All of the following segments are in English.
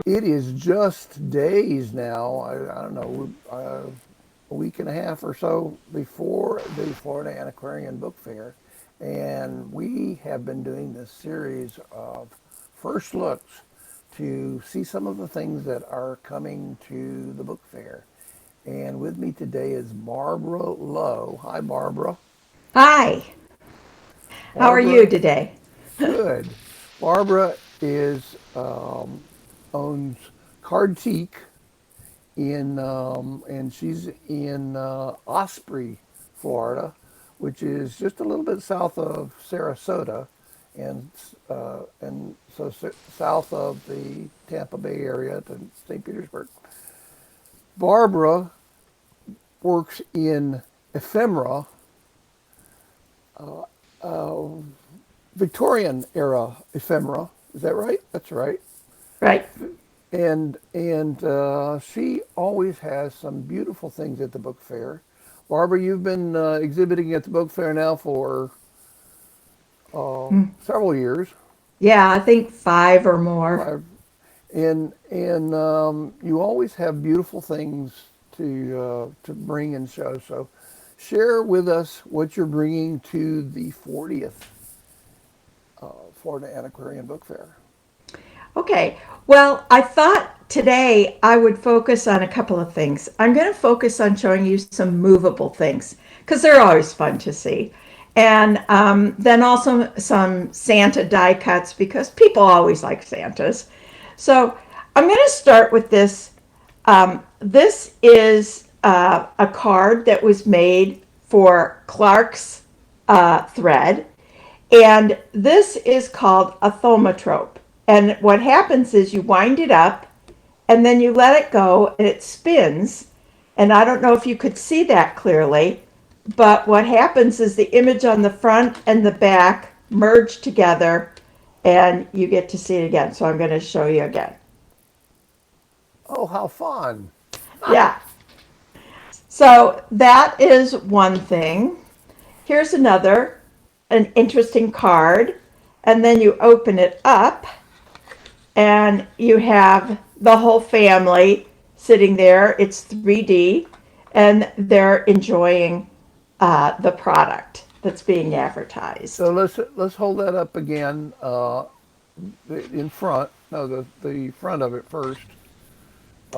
It is just days now, I don't know, a week and a half or so before the Florida Antiquarian Book Fair. And we have been doing this series of first looks to see some of the things that are coming to the book fair. And with me today is Barbara Loe. Hi, Barbara. Hi, how are you Barbara, today? good. Barbara is owns Cardtique and she's in Osprey, Florida, which is just a little bit south of Sarasota, and south of the Tampa Bay area to St. Petersburg. Barbara works in ephemera, uh, Victorian-era ephemera. Is that right? That's right. Right. And she always has some beautiful things at the book fair. Barbara, you've been exhibiting at the book fair now for several years. Yeah, I think five or more. Five, and you always have beautiful things to bring and show. So, share with us what you're bringing to the 40th Florida Antiquarian Book Fair. Okay, well, I thought today I would focus on a couple of things. I'm going to focus on showing you some movable things because they're always fun to see. And then also some Santa die cuts because people always like Santas. So I'm going to start with this. This is a card that was made for Clark's thread. And this is called a thaumatrope. And what happens is you wind it up and then you let it go and it spins. And I don't know if you could see that clearly, but what happens is the image on the front and the back merge together and you get to see it again. So I'm going to show you again. Oh, how fun! Yeah. So that is one thing. Here's another, an interesting card. And then you open it up and you have the whole family sitting there. It's 3D, and they're enjoying the product that's being advertised. So let's hold that up again in front. No, the front of it first,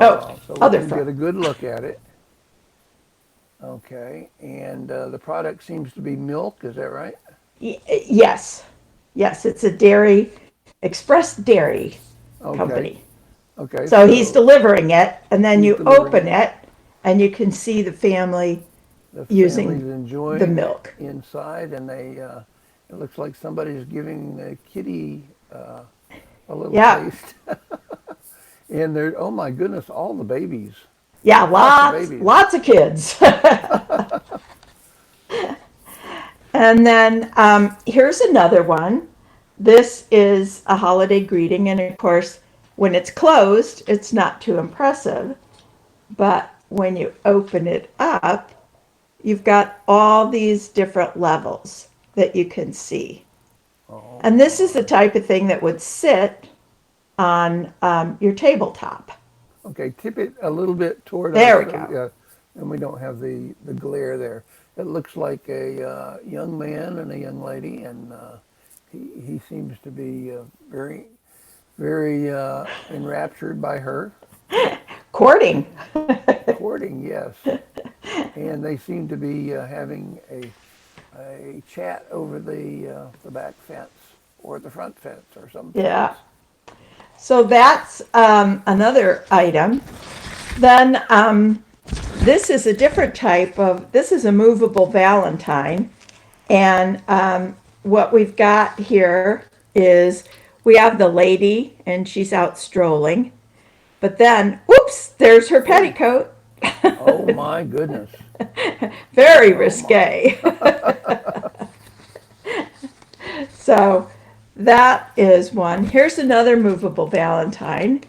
Oh, so we other can front. get a good look at it. Okay, and the product seems to be milk. Is that right? Yes, yes, it's a dairy, express dairy Okay, company. okay. So he's So delivering it, and then he's you delivering open it. it, and you can see the family The family's using the enjoying it milk. inside, and it looks like somebody's giving the kitty a little Yeah, taste. And there, oh my goodness, all the babies, yeah, lots of lots, babies. lots of kids. And then here's another one. This is a holiday greeting, and of course, when it's closed, it's not too impressive. But when you open it up, you've got all these different levels that you can see. Oh And this is the my. type of thing that would sit on your tabletop. Okay, tip it a little bit toward us, There we go. and we don't have the glare there. It looks like a young man and a young lady, and he seems to be very enraptured by her. Courting. Courting, yes, and they seem to be having a chat over the back fence or the front fence or someplace. Yeah. So that's another item. Then this is a different type of, this is a movable Valentine. And what we've got here is we have the lady and she's out strolling. But then, whoops, there's her Oh, petticoat. oh my goodness. Very Oh my. risque. So that is one. Here's another movable Valentine.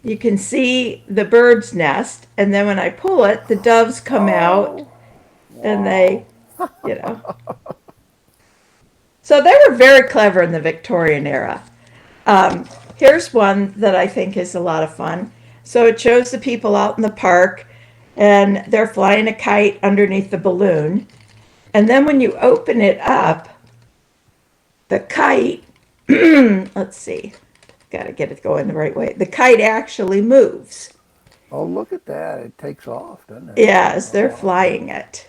You can see the bird's nest, and then when I pull it, the doves come out Oh, and they, wow. you know. So they were very clever in the Victorian era. Here's one that I think is a lot of fun. So it shows the people out in the park and they're flying a kite underneath the balloon. And then when you open it up, the kite, let's see, got to get it going the right way. The kite actually moves. Oh, look at that. It takes off, doesn't it? Yeah, as they're Oh, flying it.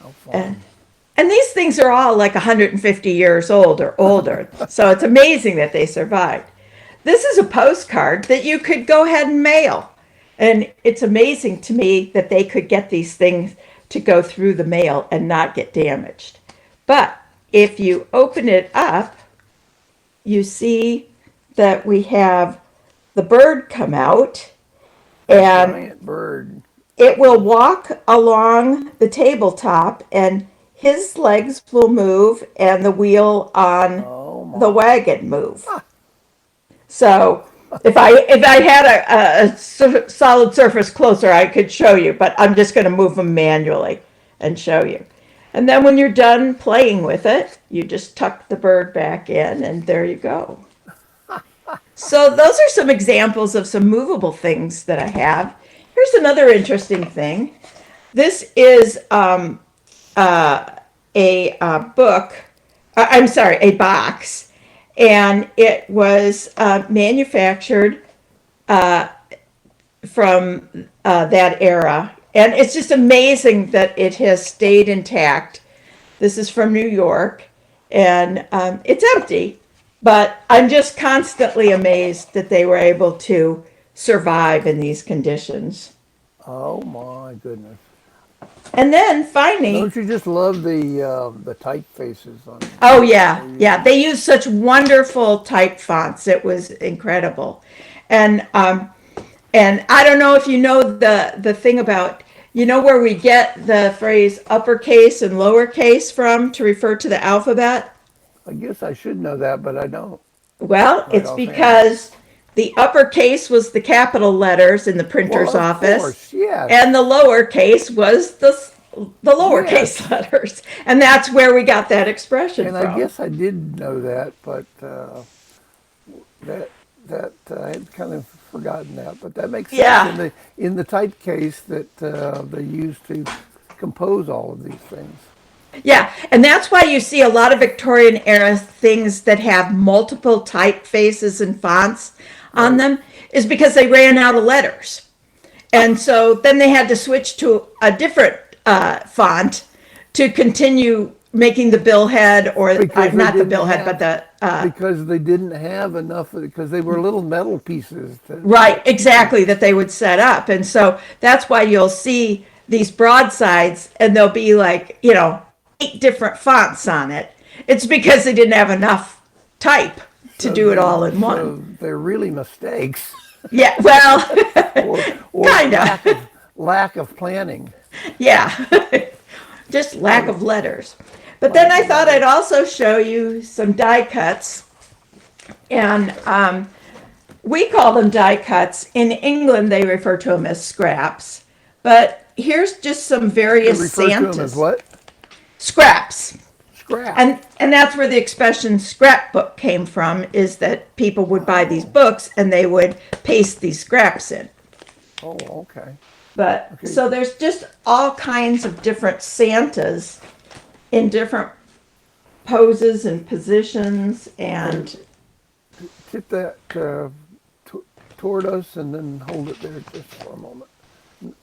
how And, fun. and these things are all like 150 years old or older. So it's amazing that they survived. This is a postcard that you could go ahead and mail. And it's amazing to me that they could get these things to go through the mail and not get damaged. But if you open it up, you see that we have the bird come out and Giant bird. it will walk along the tabletop and his legs will move and the wheel on Oh, the my. wagon move. So if I had a solid surface closer, I could show you, but I'm just going to move them manually and show you. And then when you're done playing with it, you just tuck the bird back in and there you go. So those are some examples of some movable things that I have. Here's another interesting thing. This is book, I'm sorry, a box, and it was manufactured from that era. And it's just amazing that it has stayed intact. This is from New York, and it's empty, but I'm just constantly amazed that they were able to survive in these conditions. Oh, my goodness. And then finally, Don't you just love the typefaces on oh they yeah, use? yeah, they use such wonderful type fonts. It was incredible, and and I don't know if you know the thing about, you know, where we get the phrase uppercase and lowercase from to refer to the alphabet. I guess I should know that, but I don't Well, right it's offhand. because the uppercase was the capital letters in the Well, printer's of office, course, yes, and the lowercase was the lowercase yes. letters, and that's where we got that expression And I from. guess I did know that, but that I had kind of forgotten that. But that makes sense Yeah, in the typecase that they use to compose all of these things. yeah, and that's why you see a lot of Victorian era things that have multiple typefaces and fonts on Right. them, is because they ran out of letters. And so then they had to switch to a different font to continue making the billhead, or Because they not the didn't billhead, but have the because they didn't have enough because they were little metal pieces right, exactly, that they would set up. And so that's why you'll see these broadsides and there'll be like, you know, 8 different fonts on it. It's because they didn't have enough type to so do it all in one. they're really mistakes Yeah, well, or kind of. lack of planning. Yeah, just lack of letters. But then Lack I of thought I'd letters. also show you some die cuts. And we call them die cuts. In England, they refer to them as scraps. But here's just some They various refer to them as Santas. what? Scraps. Scrap. And that's where the expression scrapbook came from, is that people would buy these Oh, books and they would paste these scraps in. oh, okay. But Okay. so there's just all kinds of different Santas in different poses and positions, Okay. and Tip that toward us and then hold it there just for a moment.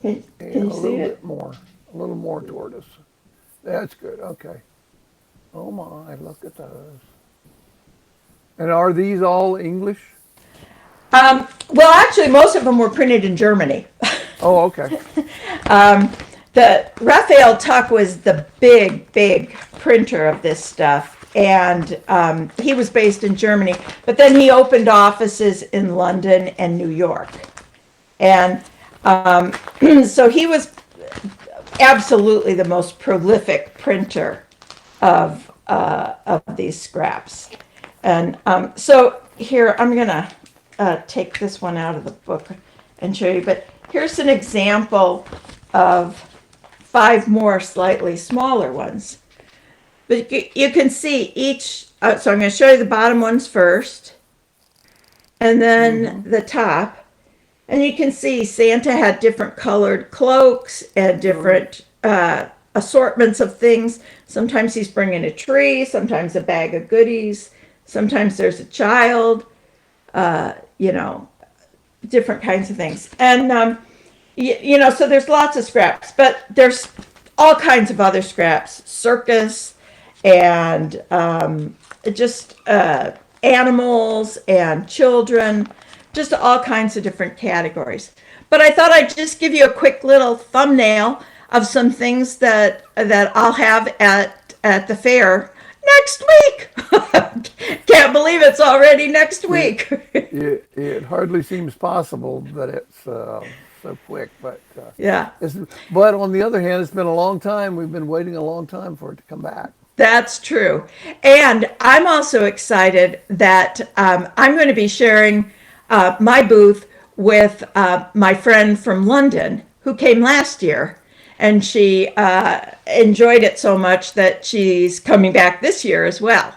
can And you a see little bit it? more. A little more toward us. That's good. Okay. Oh my, look at those. And are these all English? Well, actually, most of them were printed in Germany. Oh, okay. The Raphael Tuck was the big printer of this stuff, and he was based in Germany. But then he opened offices in London and New York, and so he was absolutely the most prolific printer of these scraps. And so here, I'm gonna take this one out of the book and show you, but here's an example of 5 more slightly smaller ones. But you can see each, so I'm going to show you the bottom ones first, and then the top. And you can see Santa had different colored cloaks and different assortments of things. Sometimes he's bringing a tree, sometimes a bag of goodies, sometimes there's a child, you know, different kinds of things. And, you know, so there's lots of scraps, but there's all kinds of other scraps, circus and just animals and children, just all kinds of different categories. But I thought I'd just give you a quick little thumbnail of some things that I'll have at the fair next week. Can't believe it's already next week. It hardly seems possible that it's so quick, but Yeah, but on the other hand, it's been a long time. We've been waiting a long time for it to come back. that's true. And I'm also excited that I'm going to be sharing my booth with my friend from London who came last year. And she enjoyed it so much that she's coming back this year as well.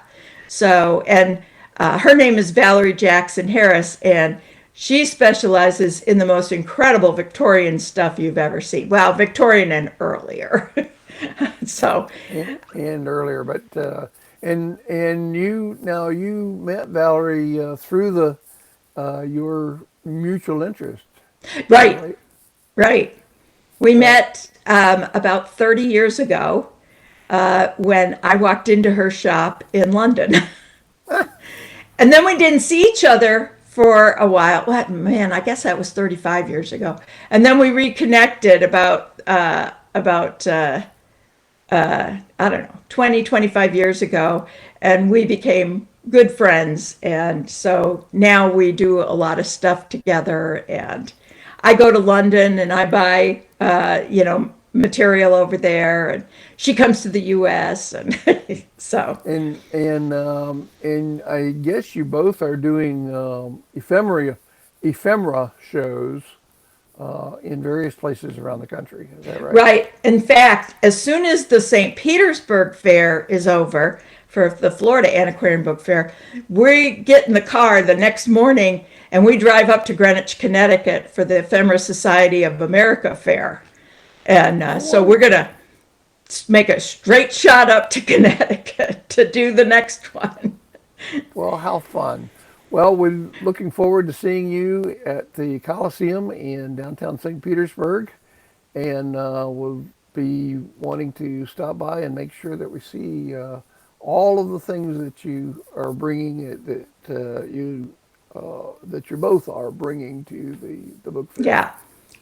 So, and her name is Valerie Jackson Harris, and she specializes in the most incredible Victorian stuff you've ever seen. Well, Victorian and earlier. So, And earlier, but and you met Valerie through the your mutual interest, right, right? right. We met about 30 years ago when I walked into her shop in London. And then we didn't see each other for a while. What, man, I guess that was 35 years ago. And then we reconnected about I don't know, 20, 25 years ago, and we became good friends. And so now we do a lot of stuff together. And I go to London and I buy, you know, material over there, and she comes to the U.S. and so And I guess you both are doing ephemera shows in various places around the country. Is that right? right. In fact, as soon as the St. Petersburg Fair is over for the Florida Antiquarian Book Fair, we get in the car the next morning and we drive up to Greenwich, Connecticut for the Ephemera Society of America Fair. And Oh, so we're going wonderful. to make a straight shot up to Connecticut to do the next one. Well, how fun. Well, we're looking forward to seeing you at the Coliseum in downtown St. Petersburg, and we'll be wanting to stop by and make sure that we see all of the things that you are bringing, that you both are bringing to the book fair. Yeah.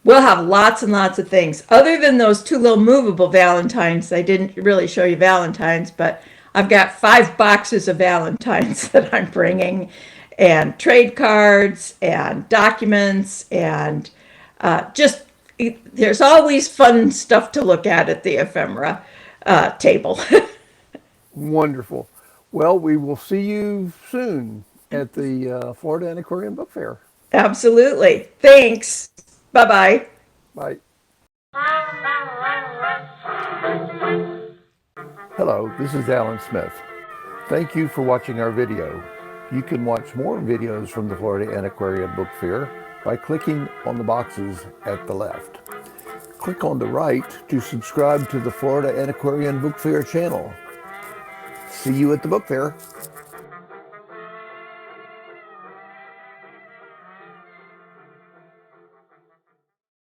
We'll have lots and lots of things. Other than those two little movable Valentines, I didn't really show you Valentines, but I've got 5 boxes of Valentines that I'm bringing, and trade cards and documents, and just there's always fun stuff to look at the ephemera table. Wonderful. Well, we will see you soon at the Florida Antiquarian Book Fair. Absolutely. Thanks. Bye bye. Bye. Hello, this is Alan Smith. Thank you for watching our video. You can watch more videos from the Florida Antiquarian Book Fair by clicking on the boxes at the left. Click on the right to subscribe to the Florida Antiquarian Book Fair channel. See you at the book fair.